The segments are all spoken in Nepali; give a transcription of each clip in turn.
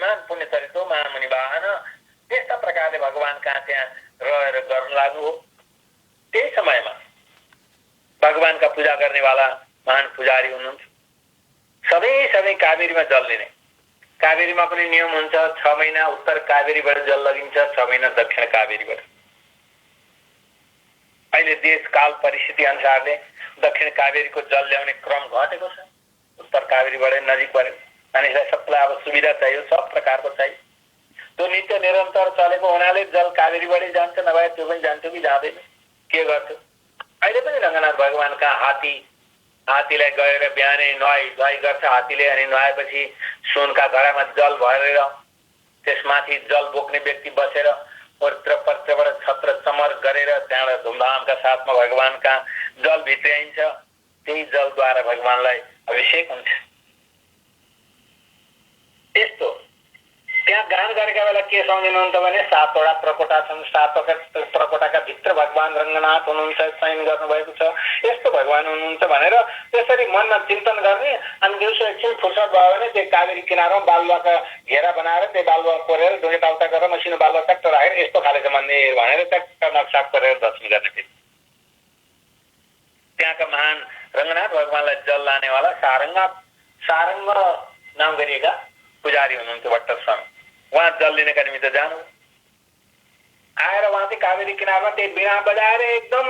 श्रीमान पुण्यचरितो महामुनि वाहन त्यस्ता प्रकारले भगवान कहाँ त्यहाँ रहेर गर्न लाग्नु हो। त्यही समयमा भगवानका पूजा गर्नेवाला महान पुजारी हुनुहुन्छ। सधैँ कावेरीमा जल लिने। कावेरीमा पनि नियम हुन्छ, 6 महिना उत्तर कावेरीबाट जल लगिन्छ, 6 महिना दक्षिण कावेरीबाट। अहिले देश काल परिस्थिति अनुसारले दक्षिण कावेरीको जल ल्याउने क्रम घटेको छ। उत्तर कावेरीबाट नजिक पऱ्यो, मानिसलाई सबलाई अब सुविधा चाहियो, सब प्रकारको चाहियो। त्यो नित्य निरन्तर चलेको हुनाले जल कावेरीबाटै जान्छ, नभए त्यो पनि जान्थ्यो कि जाँदैन, के गर्थ्यो। अहिले पनि रङ्गनाथ भगवानका हात्तीलाई गएर बिहानै नुहाई गर्छ हात्तीले, अनि नुहाएपछि सुनका घडामा जल भरेर त्यसमाथि जल बोक्ने व्यक्ति बसेर पर्त्रबाट छत्र चमर गरेर त्यहाँबाट धुमधामका साथमा भगवानका जल भित्र्याइन्छ। त्यही जलद्वारा भगवानलाई अभिषेक हुन्छ। यस्तो त्यहाँ गान गरेका बेला के सम्झिनुहुन्छ भने 7वटा प्रकोटा छन्, 7वटा प्रकोटाका भित्र भगवान रङ्गनाथ हुनुहुन्छ, चयन गर्नुभएको छ। यस्तो भगवान हुनुहुन्छ भनेर त्यसरी मनमा चिन्तन गर्ने। अनि दिउँसो एकछिन फुर्सद भयो भने त्यो कावेरी किनारमा बालुवाका घेरा बनाएर त्यो बालुवा कोरेर ढुङ्गे टाउटा गरेर मसिनो बालुवा ट्याक्टर राखेर यस्तो खालेको मन्दिर भनेर ट्याक्टर नक्सा कोरेर दर्शन गर्ने थियो। त्यहाँका महान रङ्गनाथ भगवानलाई जल लानेवाला सारङ्ग नाम गरिएका पुजारी हुनुहुन्थ्यो भट्ट स्वामी। उहाँ जल लिनका निमित्त जानु आएर उहाँ चाहिँ कावेरी किनारमा त्यही बिना बजाएर एकदम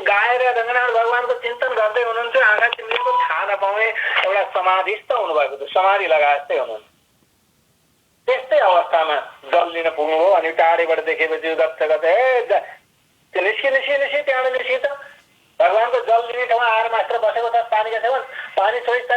गाएर रङ्गनाथ भगवानको चिन्तन गर्दै हुनुहुन्थ्यो। आँखा चिम्लेको थाहा नपाउने एउटा समाधिस्थ हुनुभएको थियो, समाधि लगाए जस्तै हुनुहुन्थ्यो। त्यस्तै अवस्थामा जल लिन पुग्नुभयो। अनि टाढीबाट देखेपछि गत्छ निस्कि त्यहाँबाट निस्कि त भगवानको जल लिने ठाउँमा आएर मात्र बसेको छ पानीका छेउमा, पानी छोडिस्